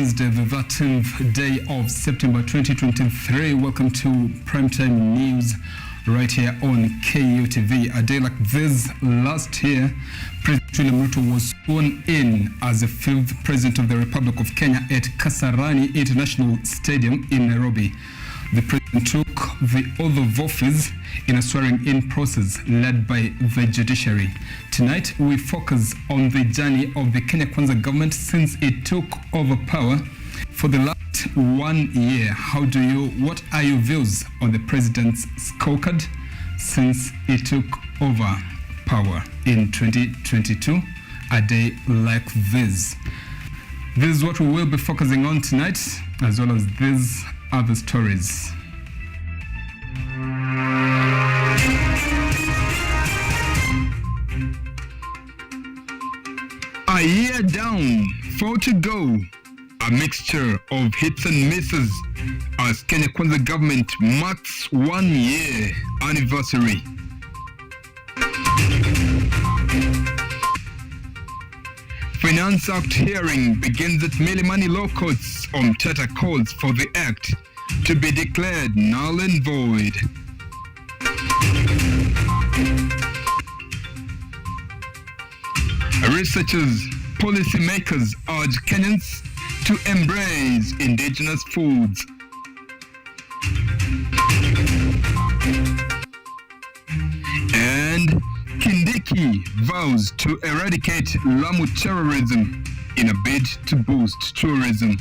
Wednesday, the 13th day of September 2023. Welcome to Primetime News right here on Kutv. A day like this last year, President William Ruto was sworn in as the 5th President of the Republic of Kenya at Kasarani International Stadium in Nairobi. The President took the oath of office in a swearing-in process led by the judiciary. Tonight, we focus on the journey of the Kenya Kwanza government since it took over power for the last 1 year. What are your views on the President's scorecard since it took over power in 2022, a day like this? This is what we will be focusing on tonight, as well as these other stories. A year down, 4 to go. A mixture of hits and misses as Kenya Kwanza government marks 1 year anniversary. Finance Act hearing begins at Milimani Law Courts. Tata calls for the act to be declared null and void. Researchers, policymakers urge Kenyans to embrace indigenous foods. And Kindiki vows to eradicate Lamu terrorism in a bid to boost tourism.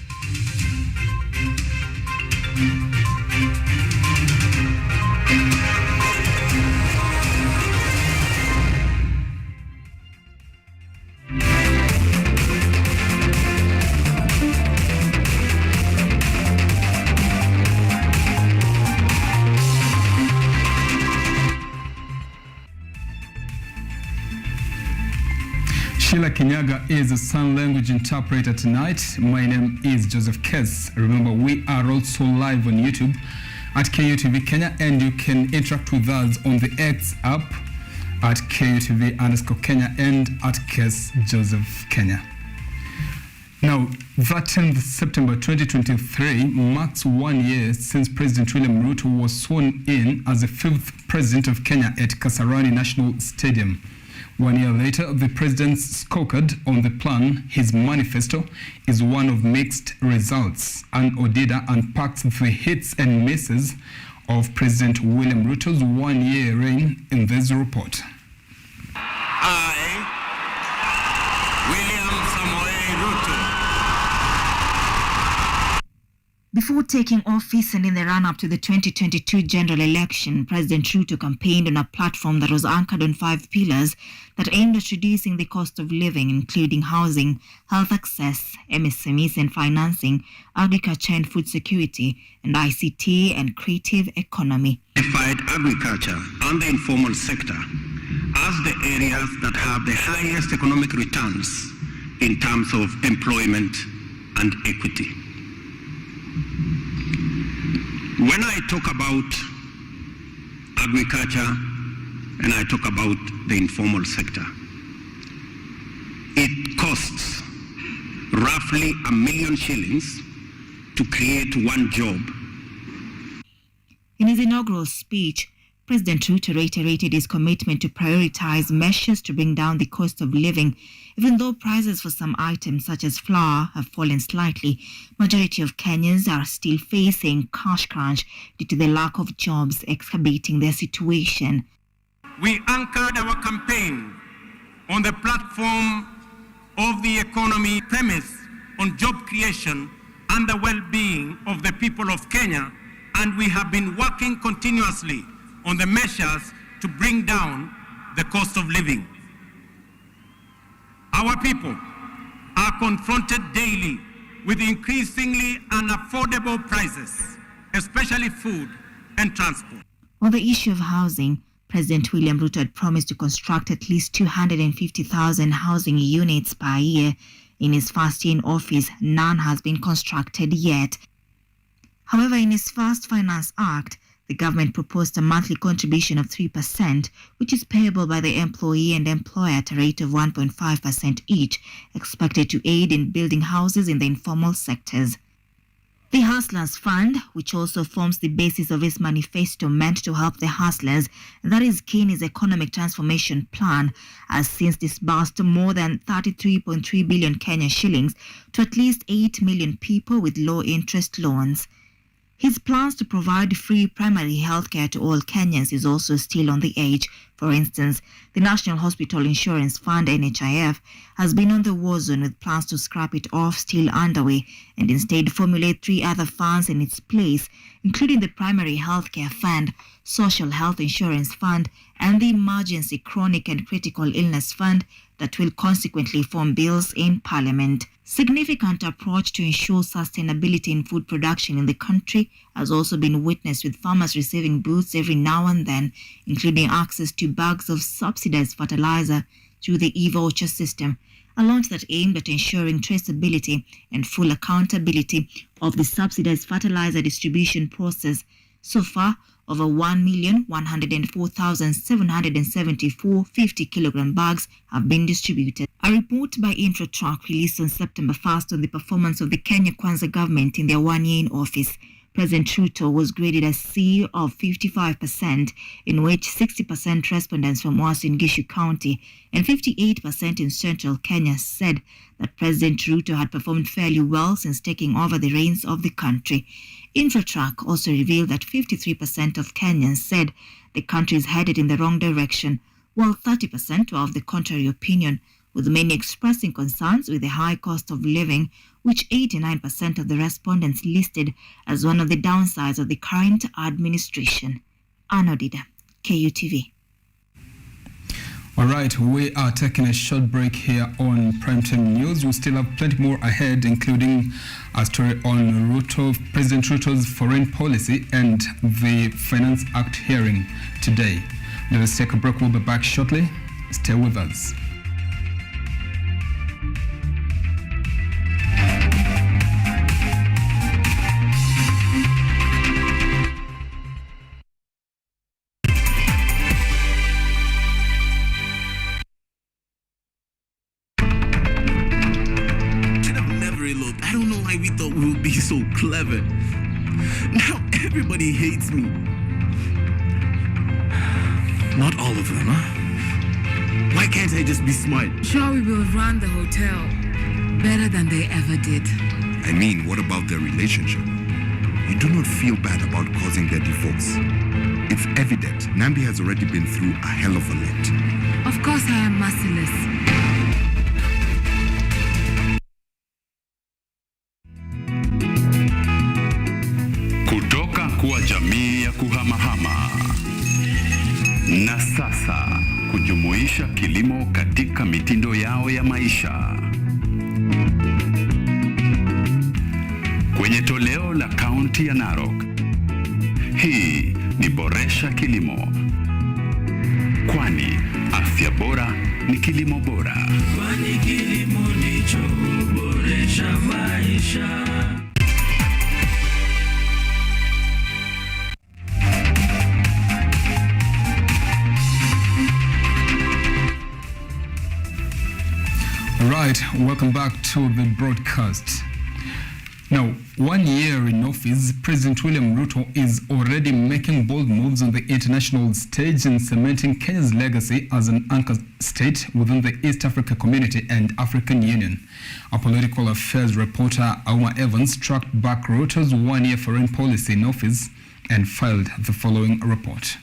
Sheila Kinyaga is a sign language interpreter tonight. My name is Joseph Kess. Remember, we are also live on YouTube at Kutv Kenya, and you can interact with us on the X app at Kutv_Kenya and at Kess Joseph Kenya. Now, 13th September 2023 marks 1 year since President William Ruto was sworn in as the 5th President of Kenya at Kasarani National Stadium. 1 year later, the president's scorecard on the plan, his manifesto, is one of mixed results. Ann Odida unpacks the hits and misses of President William Ruto's 1 year reign in this report. I, William Samoei Ruto. Before taking office and in the run-up to the 2022 general election, President Ruto campaigned on a platform that was anchored on 5 pillars that aimed at reducing the cost of living, including housing, health access, MSMEs and financing, agriculture and food security, and ICT and creative economy. Defied agriculture and the informal sector as the areas that have the highest economic returns in terms of employment and equity. When I talk about agriculture and I talk about the informal sector, it costs roughly 1 million shillings to create 1 job. In his inaugural speech, President Ruto reiterated his commitment to prioritize measures to bring down the cost of living. Even though prices for some items such as flour have fallen slightly, majority of Kenyans are still facing cash crunch due to the lack of jobs exacerbating their situation. We anchored our campaign on the platform of the economy premise on job creation and the well-being of the people of Kenya, and we have been working continuously on the measures to bring down the cost of living. Our people are confronted daily with increasingly unaffordable prices, especially food and transport. On the issue of housing, President William Ruto had promised to construct at least 250,000 housing units per year. In his first year in office, none has been constructed yet. However, in his first Finance Act, The government proposed a monthly contribution of 3%, which is payable by the employee and employer at a rate of 1.5% each, expected to aid in building houses in the informal sectors. The Hustlers Fund, which also forms the basis of its manifesto meant to help the hustlers, that is Kenya's economic transformation plan, has since disbursed more than 33.3 billion Kenya shillings to at least 8 million people with low-interest loans. His plans to provide free primary health care to all Kenyans is also still on the edge. For instance, the National Hospital Insurance Fund, NHIF, has been on the war zone with plans to scrap it off still underway and instead formulate 3 other funds in its place, including the Primary Healthcare Fund, Social Health Insurance Fund, and the Emergency Chronic and Critical Illness Fund that will consequently form bills in Parliament. Significant approach to ensure sustainability in food production in the country has also been witnessed, with farmers receiving boosts every now and then, including access to bags of subsidized fertilizer through the e-voucher system, a launch that aimed at ensuring traceability and full accountability of the subsidized fertilizer distribution process. So far, over 1,104,774 50-kilogram bags have been distributed. A report by InfoTrack released on September 1st on the performance of the Kenya Kwanza government in their 1 year in office. President Ruto was graded a C of 55%, in which 60% respondents from Uasin Gishu County and 58% in central Kenya said that President Ruto had performed fairly well since taking over the reins of the country. InfoTrack also revealed that 53% of Kenyans said the country is headed in the wrong direction, while 30% were of the contrary opinion, with many expressing concerns with the high cost of living, which 89% of the respondents listed as one of the downsides of the current administration. Anodida, KUTV. All right, we are taking a short break here on Primetime News. We still have plenty more ahead, including a story on President Ruto's foreign policy and the Finance Act hearing today. Let us take a break. We'll be back shortly. Stay with us. I don't know why we thought we would be so clever. Now everybody hates me. Not all of them, huh? Why can't I just be smart? Sure, we will run the hotel better than they ever did. I mean, what about their relationship? You do not feel bad about causing their divorce. It's evident Nambi has already been through a hell of a lot. Of course I am merciless. Kutoka kuwa jamii ya kuhamahama na sasa kujumuisha kilimo katika mitindo yao ya maisha. Kwenye toleo la kaunti ya Narok, hii ni Boresha Kilimo, kwani afya bora ni kilimo bora. Kwani kilimo ndicho boresha maisha. Right, welcome back to the broadcast. Now, 1 year in office, President William Ruto is already making bold moves on the international stage and cementing Kenya's legacy as an anchor state within the East Africa Community and African Union. Our political affairs reporter, Auma Evans, tracked back Ruto's 1 year foreign policy in office and filed the following report.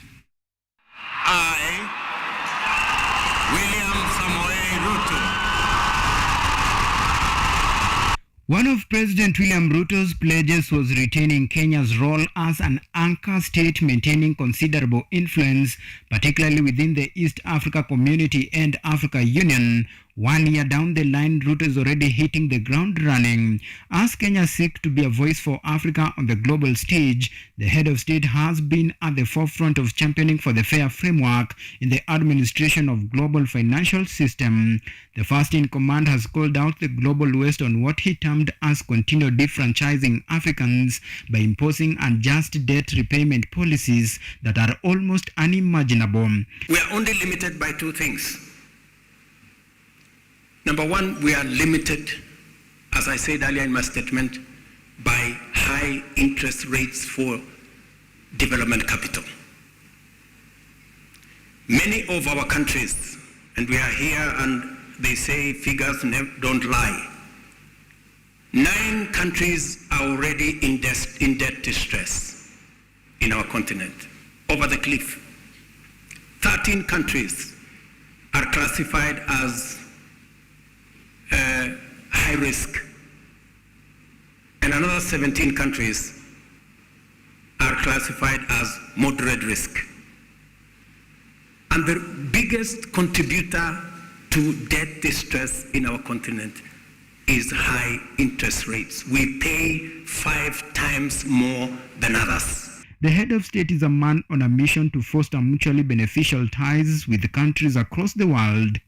One of President William Ruto's pledges was retaining Kenya's role as an anchor state, maintaining considerable influence, particularly within the East Africa Community and Africa Union, 1 year down the line, Ruto is already hitting the ground running. As Kenya seeks to be a voice for Africa on the global stage, the head of state has been at the forefront of championing for the fair framework in the administration of global financial system. The first in command has called out the global west on what he termed as continued defranchising Africans by imposing unjust debt repayment policies that are almost unimaginable. We are only limited by two things. Number one, we are limited, as I said earlier in my statement, by high interest rates for development capital. Many of our countries, and we are here and they say figures don't lie. 9 countries are already in debt distress in our continent, over the cliff. 13 countries are classified as high risk, and another 17 countries are classified as moderate risk. And the biggest contributor to debt distress in our continent is high interest rates. We pay 5 times more than others. The head of state is a man on a mission to foster mutually beneficial ties with countries across the world.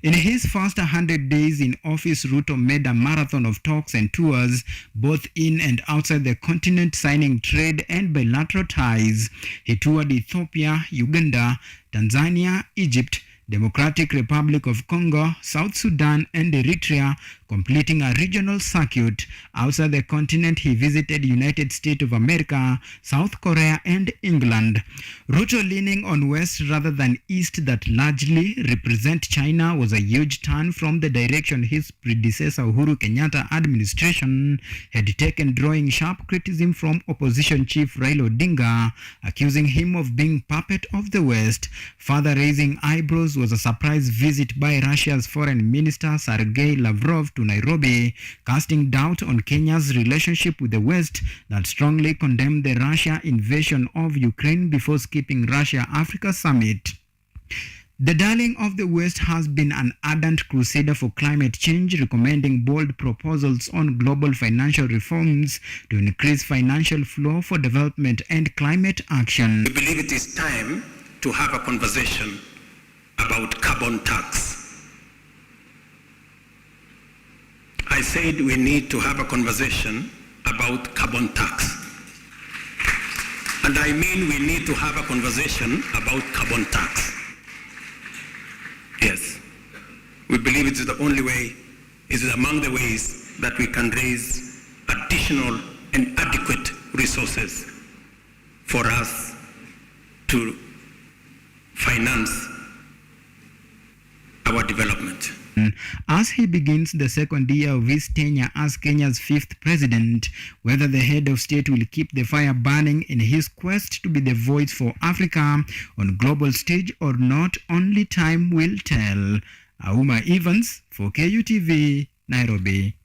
In his first 100 days in office, Ruto made a marathon of talks and tours, both in and outside the continent, signing trade and bilateral ties. He toured Ethiopia, Uganda, Tanzania, Egypt, Democratic Republic of Congo, South Sudan, and Eritrea, completing a regional circuit. Outside the continent, he visited United States of America, South Korea, and England. Ruto leaning on West rather than East that largely represent China was a huge turn from the direction his predecessor Uhuru Kenyatta administration had taken, drawing sharp criticism from opposition chief Raila Odinga, accusing him of being puppet of the West. Further raising eyebrows was a surprise visit by Russia's Foreign Minister Sergei Lavrov to Nairobi, casting doubt on Kenya's relationship with the West that strongly condemned the Russia invasion of Ukraine before skipping Russia-Africa summit. The darling of the West has been an ardent crusader for climate change, recommending bold proposals on global financial reforms to increase financial flow for development and climate action. We believe it is time to have a conversation about carbon tax. I said we need to have a conversation about carbon tax. And I mean we need to have a conversation about carbon tax. Yes. We believe it is the only way, it is among the ways that we can raise additional and adequate resources for us to finance our development. As he begins the second year of his tenure as Kenya's 5th president, whether the head of state will keep the fire burning in his quest to be the voice for Africa on global stage or not, only time will tell. Auma Evans for KUTV, Nairobi.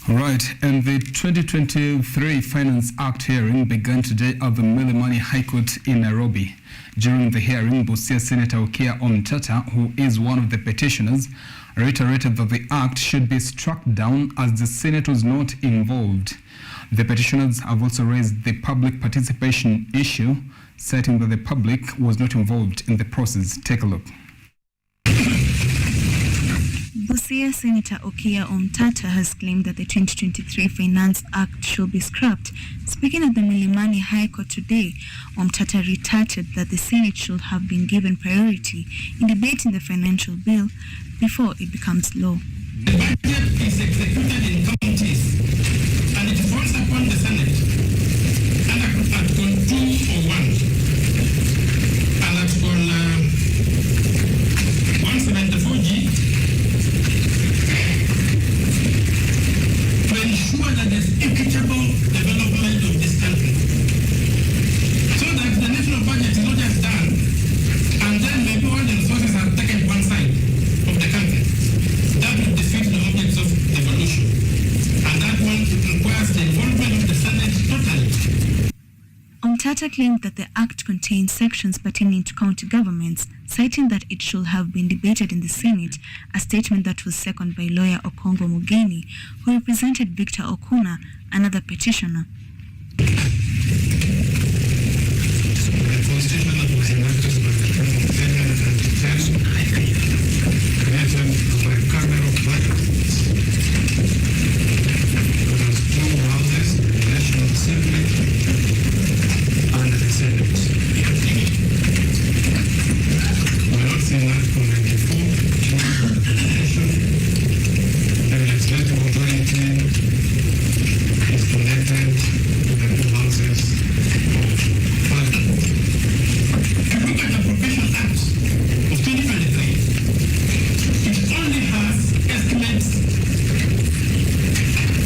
Right, and the 2023 Finance Act hearing began today at the Milimani High Court in Nairobi. During the hearing, Busia Senator Okia Omtata, who is one of the petitioners, reiterated that the act should be struck down as the Senate was not involved. The petitioners have also raised the public participation issue, citing that the public was not involved in the process. Take a look. Busia Senator Okia Omtata has claimed that the 2023 Finance Act should be scrapped. Speaking at the Milimani High Court today, Omtata reiterated that the Senate should have been given priority in debating the financial bill before it becomes law. The budget is executed in counties and it falls upon the Senate under Article 201 and Article 174G to ensure that there's equitable development of this country, so that the national budget is not just done and then maybe all the resources are taken one side of the country. That will defeat the objects of devolution, and that one requires the involvement of the Senate totally. Omtata claimed that the Act contains sections pertaining to county governments, citing that it should have been debated in the Senate, a statement that was seconded by lawyer Okongo Mugeni, who represented Victor Okuna, another petitioner. The constitution that was enacted by the President of Kenya and created by cameral parliaments. There was two houses, the National Assembly and the Senate. We're not seeing Article 94, change of the Constitution. The legislative authority is connected to the two houses of Parliament. If you look at the Appropriation Act of 2023, it only has estimates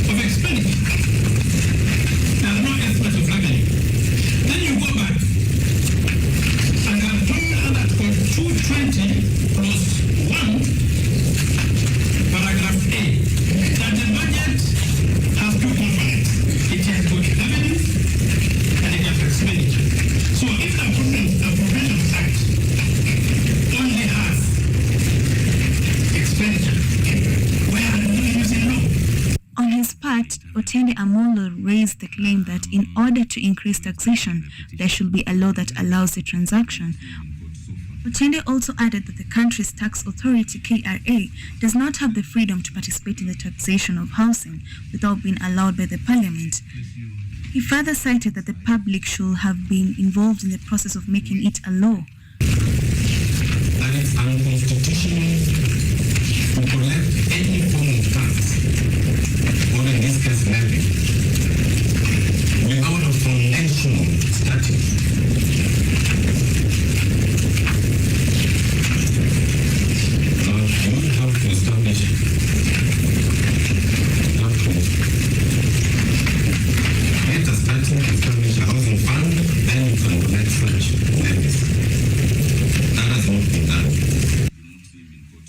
of expenditure. There are no estimates of revenue. Then you go back and they are told under Article 220 plus 1, paragraph A, that the budget has two components. It has got revenue and it has expenditure. So if the Appropriation Act only has expenditure, where are the revenues in law? On his part, Otende Amolo raised the claim that in order to increase taxation, there should be a law that allows the transaction. Otende also added that the country's tax authority, KRA, does not have the freedom to participate in the taxation of housing without being allowed by the parliament. He further cited that the public should have been involved in the process of making it a law. That it's unconstitutional to collect any form of tax, or in this case levy, without a foundational statute. You would have to establish get a statute, establish a housing fund, then you can collect such levies. That has not been done.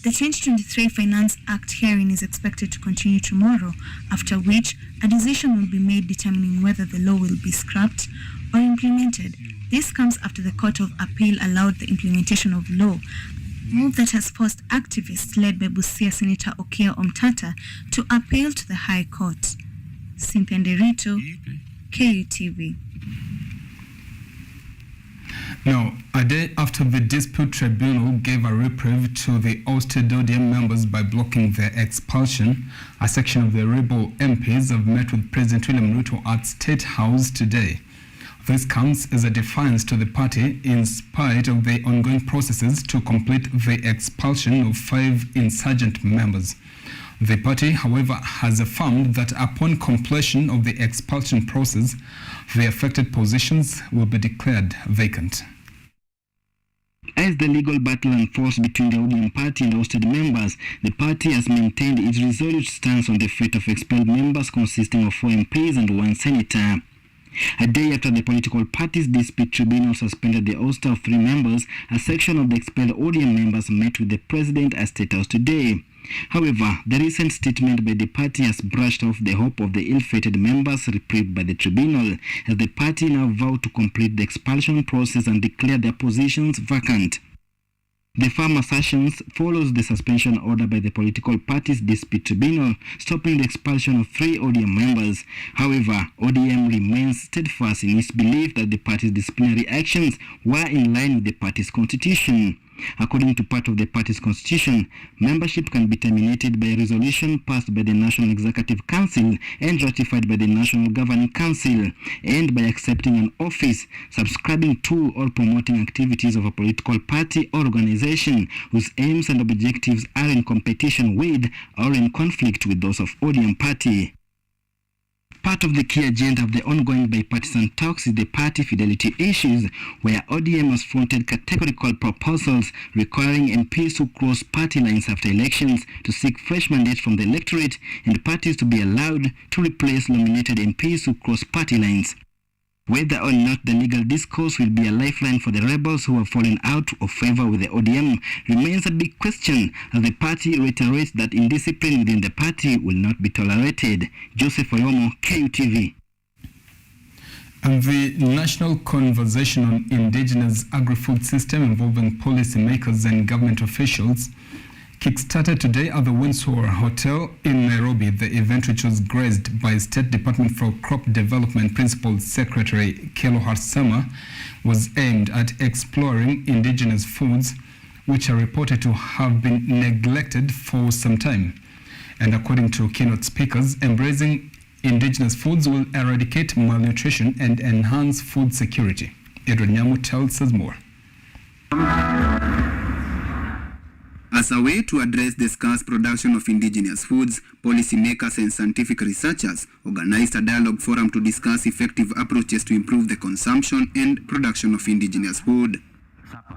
The 2023 Finance Act hearing is expected to continue tomorrow, after which a decision will be made determining whether the law will be scrapped or implemented. This comes after the Court of Appeal allowed the implementation of law, a move that has forced activists led by Busia Senator Okia Omtata to appeal to the High Court. Cynthia Nderito, KUTV. Now, a day after the dispute tribunal gave a reprieve to the ousted ODM members by blocking their expulsion, a section of the rebel MPs have met with President William Ruto at State House today. This comes as a defiance to the party in spite of the ongoing processes to complete the expulsion of 5 insurgent members. The party, however, has affirmed that upon completion of the expulsion process, the affected positions will be declared vacant. As the legal battle unfolds between the ODM party and ousted members, the party has maintained its resolute stance on the fate of expelled members consisting of 4 MPs and 1 senator. A day after the political party's dispute tribunal suspended the ouster of 3 members, a section of the expelled ODM members met with the president at State House today. However, the recent statement by the party has brushed off the hope of the ill-fated members reprieved by the tribunal, as the party now vowed to complete the expulsion process and declare their positions vacant. The firm assertions follows the suspension order by the political party's dispute tribunal, stopping the expulsion of 3 ODM members. However, ODM remains steadfast in its belief that the party's disciplinary actions were in line with the party's constitution. According to part of the party's constitution, membership can be terminated by a resolution passed by the National Executive Council and ratified by the National Governing Council, and by accepting an office, subscribing to or promoting activities of a political party or organization whose aims and objectives are in competition with or in conflict with those of ODM party. Part of the key agenda of the ongoing bipartisan talks is the party fidelity issues, where ODM has fronted categorical proposals requiring MPs to cross party lines after elections to seek fresh mandates from the electorate, and parties to be allowed to replace nominated MPs who cross party lines. Whether or not the legal discourse will be a lifeline for the rebels who have fallen out of favor with the ODM remains a big question, as the party reiterates that indiscipline within the party will not be tolerated. Joseph Oyomo, KUTV. And the national conversation on indigenous agri-food system involving policymakers and government officials kick-started today at the Windsor Hotel in Nairobi. The event, which was graced by State Department for Crop Development Principal Secretary Kelo Harsama, was aimed at exploring indigenous foods which are reported to have been neglected for some time. And according to keynote speakers, embracing indigenous foods will eradicate malnutrition and enhance food security. Edward Nyamu tells us more. As a way to address the scarce production of indigenous foods, policymakers and scientific researchers organized a dialogue forum to discuss effective approaches to improve the consumption and production of indigenous food.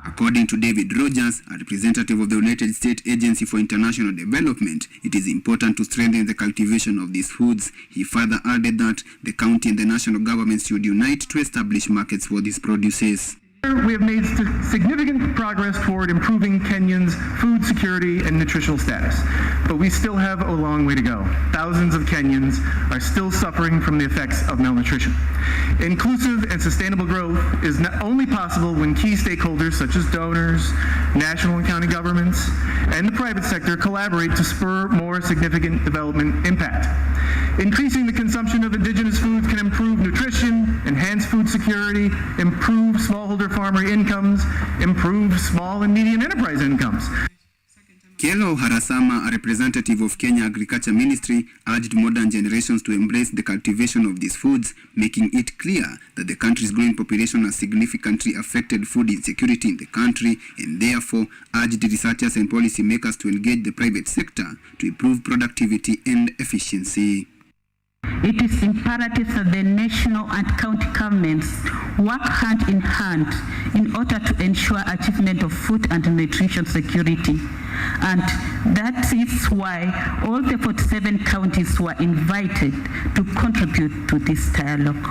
According to David Rogers, a representative of the United States Agency for International Development, it is important to strengthen the cultivation of these foods. He further added that the county and the national governments should unite to establish markets for these produces. We have made significant progress toward improving Kenyans' food security and nutritional status, but we still have a long way to go. Thousands of Kenyans are still suffering from the effects of malnutrition. Inclusive and sustainable growth is not only possible when key stakeholders such as donors, national and county governments, and the private sector collaborate to spur more significant development impact. Increasing the consumption of indigenous foods can improve nutrition, enhance food security, improve smallholder farmer incomes, improve small and medium enterprise incomes. Kelo Harasama, a representative of Kenya Agriculture Ministry, urged modern generations to embrace the cultivation of these foods, making it clear that the country's growing population has significantly affected food insecurity in the country, and therefore urged researchers and policymakers to engage the private sector to improve productivity and efficiency. It is imperative that the national and county governments work hand in hand in order to ensure achievement of food and nutrition security. And that is why all the 47 counties were invited to contribute to this dialogue.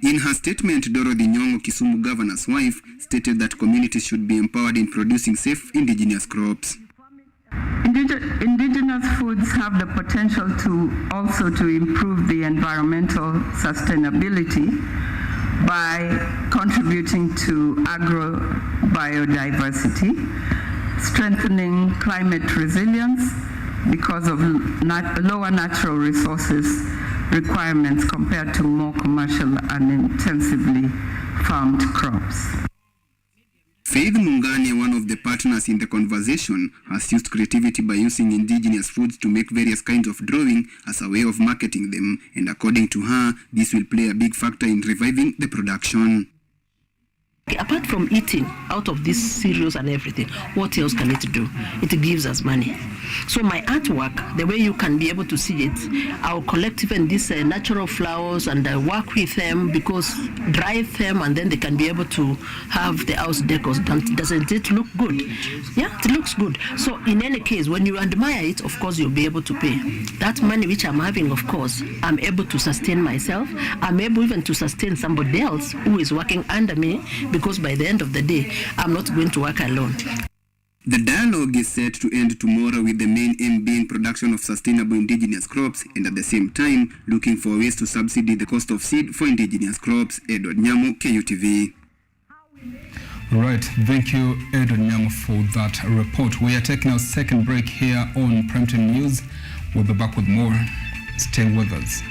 In her statement, Dorothy Nyong'o, Kisumu governor's wife, stated that communities should be empowered in producing safe indigenous crops. Indigenous foods have the potential to improve the environmental sustainability by contributing to agro-biodiversity, strengthening climate resilience because of lower natural resources requirements compared to more commercial and intensively farmed crops. Faith Mungane, one of the partners in the conversation, has used creativity by using indigenous foods to make various kinds of drawing as a way of marketing them, and according to her, this will play a big factor in reviving the production. Apart from eating out of these cereals and everything, what else can it do? It gives us money. So my artwork, the way you can be able to see it, I'll collect even these natural flowers and work with them, because dry them and then they can be able to have the house decors done. Doesn't it look good? Yeah, it looks good. So in any case, when you admire it, of course you'll be able to pay. That money which I'm having, of course, I'm able to sustain myself. I'm able even to sustain somebody else who is working under me, because by the end of the day, I'm not going to work alone. The dialogue is set to end tomorrow, with the main aim being production of sustainable indigenous crops, and at the same time looking for ways to subsidy the cost of seed for indigenous crops. Edward Nyamu, KUTV. Right, thank you, Edward Nyamu, for that report. We are taking our second break here on Primetime News. We'll be back with more. Stay with us.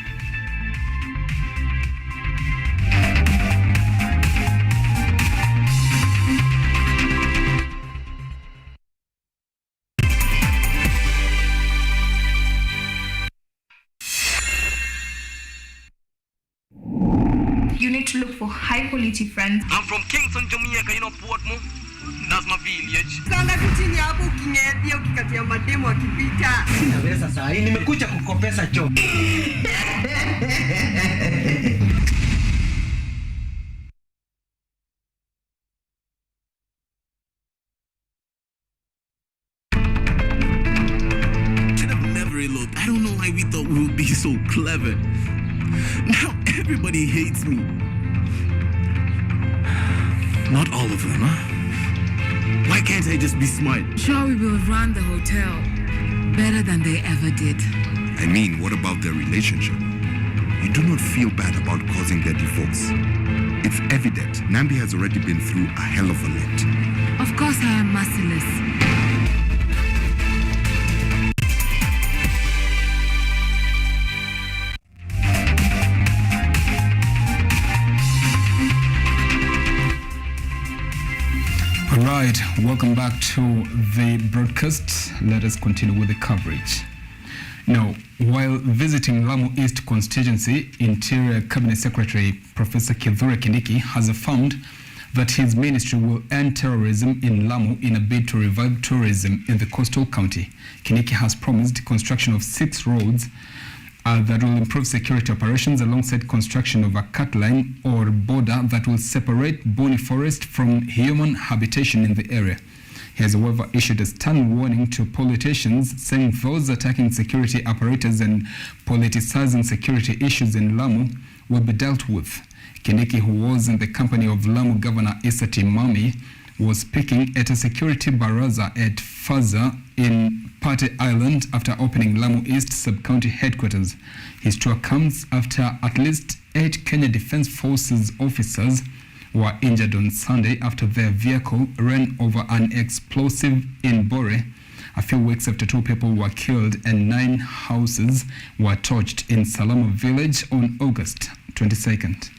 You need to look for high quality friends. I'm from Kingston, Jamaica, Portmore. That's my village. Sanga kitini hapo ukinyepia ukikatia mademo akipita. Sinaweza sasa. Nimekuja kukopesa choo. I don't know why we thought we would be so clever. Now everybody hates me. Not all of them, huh? Why can't I just be smart? Sure, we will run the hotel better than they ever did. I mean, what about their relationship? you do not feel bad about causing their divorce. It's evident Nambi has already been through a hell of a lot. Of course I am merciless. All right, welcome back to the broadcast. Let us continue with the coverage. Now, while visiting Lamu East constituency, Interior Cabinet Secretary Professor Kutv has affirmed that his ministry will end terrorism in Lamu in a bid to revive tourism in the coastal county. Kindiki has promised construction of 6 roads that will improve security operations alongside construction of a cut line or border that will separate Boni Forest from human habitation in the area. He has, however, issued a stern warning to politicians, saying those attacking security apparatus and politicizing security issues in Lamu will be dealt with. Kindiki, who was in the company of Lamu Governor Isati Mami, was speaking at a security baraza at Faza in Pate Island after opening Lamu East Sub-County headquarters. His tour comes after at least 8 Kenya Defence Forces officers were injured on Sunday after their vehicle ran over an explosive in Bore, a few weeks after 2 people were killed and 9 houses were torched in Salama village on August 22nd.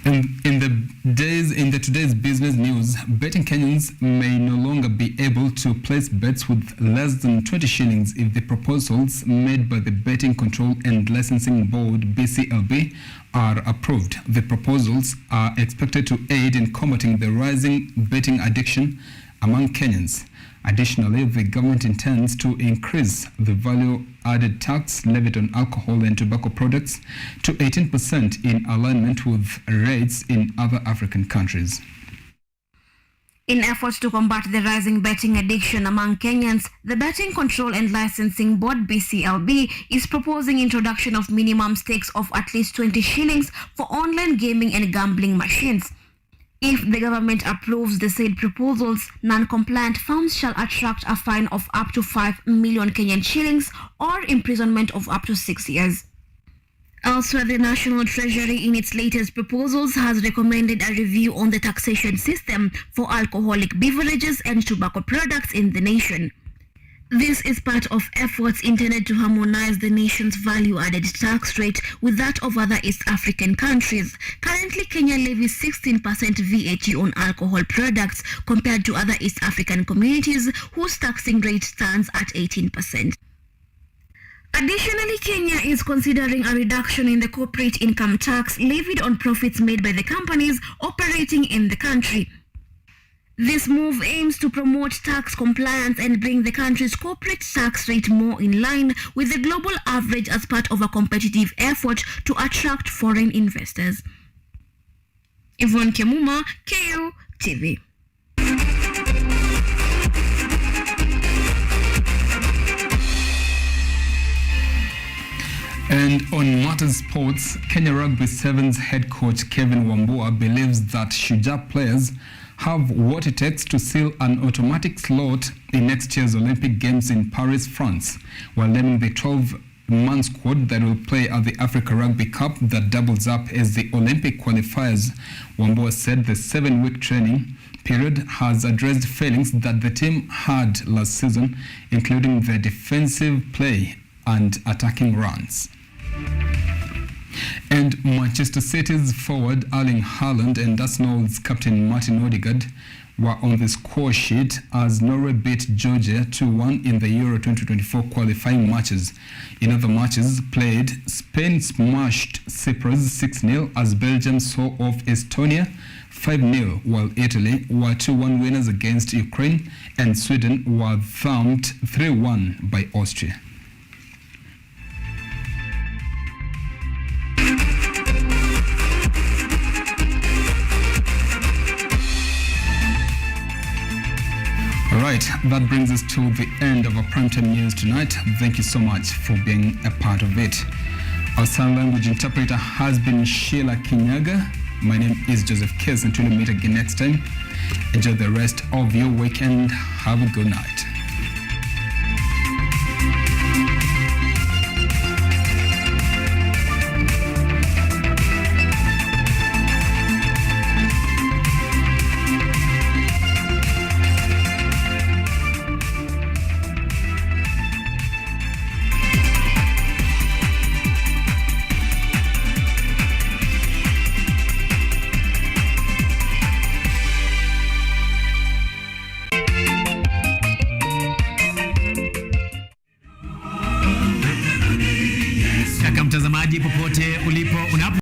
In the today's business news, betting Kenyans may no longer be able to place bets with less than 20 shillings if the proposals made by the Betting Control and Licensing Board (BCLB) are approved. The proposals are expected to aid in combating the rising betting addiction among Kenyans. Additionally, the government intends to increase the value-added tax levied on alcohol and tobacco products to 18% in alignment with rates in other African countries. In efforts to combat the rising betting addiction among Kenyans, the Betting Control and Licensing Board (BCLB) is proposing introduction of minimum stakes of at least 20 shillings for online gaming and gambling machines. If the government approves the said proposals, non-compliant firms shall attract a fine of up to 5 million Kenyan shillings or imprisonment of up to 6 years. Elsewhere, the National Treasury in its latest proposals has recommended a review on the taxation system for alcoholic beverages and tobacco products in the nation. This is part of efforts intended to harmonize the nation's value-added tax rate with that of other East African countries. Currently, Kenya levies 16% VAT on alcohol products compared to other East African communities whose taxing rate stands at 18%. Additionally, Kenya is considering a reduction in the corporate income tax levied on profits made by the companies operating in the country. This move aims to promote tax compliance and bring the country's corporate tax rate more in line with the global average as part of a competitive effort to attract foreign investors. Yvonne Kemuma, KUTV. And on matters sports, Kenya Rugby Sevens head coach Kevin Wambua believes that Shujaa players have what it takes to seal an automatic slot in next year's Olympic Games in Paris, France, while naming the 12-man squad that will play at the Africa Rugby Cup that doubles up as the Olympic qualifiers. Wambua said the 7-week training period has addressed failings that the team had last season, including their defensive play and attacking runs. And Manchester City's forward Erling Haaland and Arsenal's captain Martin Odegaard were on the score sheet as Norway beat Georgia 2-1 in the Euro 2024 qualifying matches. In other matches played, Spain smashed Cyprus 6-0 as Belgium saw off Estonia 5-0, while Italy were 2-1 winners against Ukraine and Sweden were thumped 3-1 by Austria. All right, that brings us to the end of our primetime news tonight. Thank you so much for being a part of it. Our sign language interpreter has been Sheila Kinyaga. My name is Joseph Kez. Until we meet again next time, enjoy the rest of your weekend. Have a good night. msikilizaji popote ulipo unapo